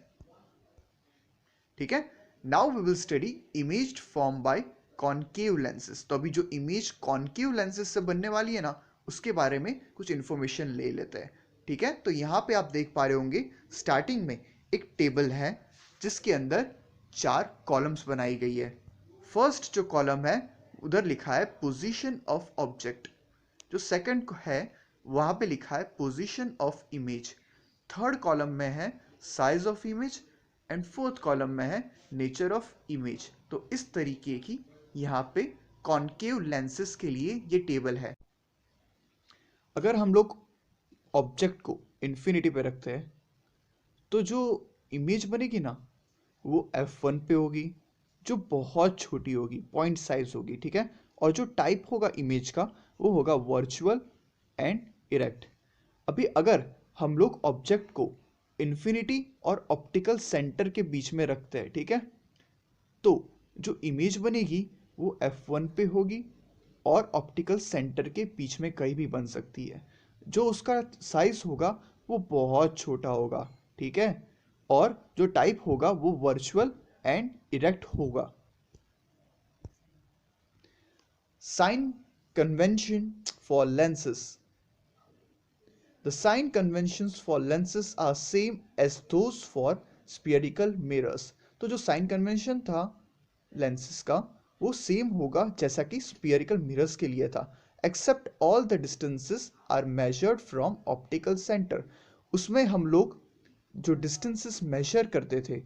ठीक है। Now we will study image form by concave lenses. तो अभी जो इमेज कॉनकेव लेंसेज से बनने वाली है ना, उसके बारे में कुछ इंफॉर्मेशन ले लेते हैं, ठीक है। तो यहाँ पे आप देख पा रहे होंगे स्टार्टिंग में एक टेबल है जिसके अंदर 4 कॉलम्स बनाई गई है। फर्स्ट जो कॉलम है उधर लिखा है पोजीशन ऑफ ऑब्जेक्ट, जो सेकंड है वहाँ पे लिखा है position of image, third column में है size of image, and fourth column में है नेचर ऑफ इमेज। तो इस तरीके की यहाँ पे कॉनकेव लेंसेज के लिए ये टेबल है। अगर हम लोग ऑब्जेक्ट को इन्फिनिटी पे रखते हैं तो जो इमेज बनेगी ना वो f1 पे होगी, जो बहुत छोटी होगी, पॉइंट साइज होगी, ठीक है। और जो टाइप होगा इमेज का वो होगा वर्चुअल एंड इरेक्ट। अभी अगर हम लोग ऑब्जेक्ट को इन्फिनिटी और ऑप्टिकल सेंटर के बीच में रखते हैं, ठीक है, तो जो इमेज बनेगी वो f1 पे होगी और ऑप्टिकल सेंटर के बीच में कहीं भी बन सकती है। जो उसका साइज होगा वो बहुत छोटा होगा, ठीक है, और जो टाइप होगा वो वर्चुअल एंड इरेक्ट होगा। Sign convention for lenses. The sign conventions for lenses are same as those for spherical mirrors. तो जो साइन कन्वेंशन था लेंसेज का वो सेम होगा जैसा कि स्फीयरिकल मिरर्स के लिए था, except all the distances are measured from optical centre. उसमें हम लोग जो डिस्टेंसेस मेजर करते थे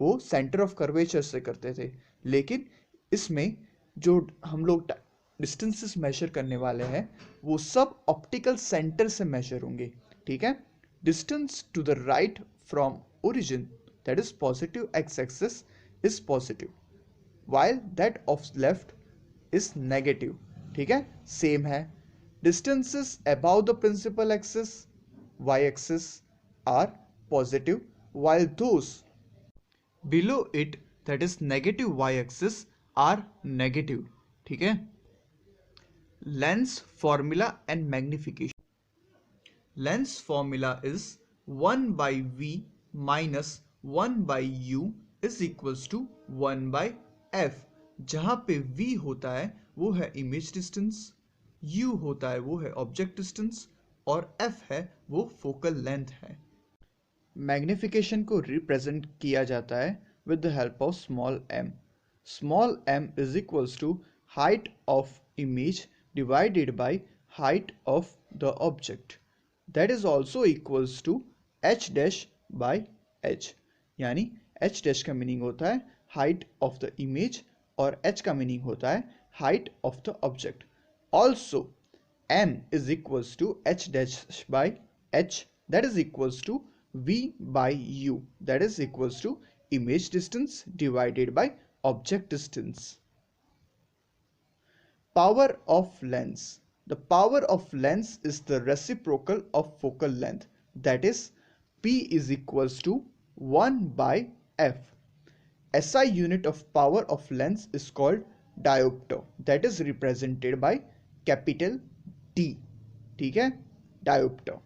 वो सेंटर ऑफ कर्वेचर से करते थे, लेकिन इसमें जो हम लोग डिस्टेंसेस मेजर करने वाले हैं वो सब ऑप्टिकल सेंटर से मेजर होंगे, ठीक है। Distance to the right from origin, that is positive x axis, is positive, while that of left is negative, ठीक है, सेम है। distances above the principal axis y axis are positive while those below it, that is negative y axis, are negative, ठीक है। lens formula and magnification. Lens formula is 1 by v minus 1 by u is equals to 1 by f, जहाँ पे v होता है वो है इमेज डिस्टेंस, u होता है वो है ऑब्जेक्ट डिस्टेंस, और f है वो फोकल लेंथ है। मैग्निफिकेशन को रिप्रेजेंट किया जाता है with the help of small m. Small m is equals to height of image divided by height of the object, that is also equals to h dash by h, यानी h dash का मीनिंग होता है height of the image और h का मीनिंग होता है height of the object. Also m is equals to h dash by h, that is equals to v by u, that is equals to image distance divided by object distance. Power of lens. The power of lens is the reciprocal of focal length, that is P is equals to 1 by f. SI unit of power of lens is called diopter, that is represented by capital D, ठीक है, diopter.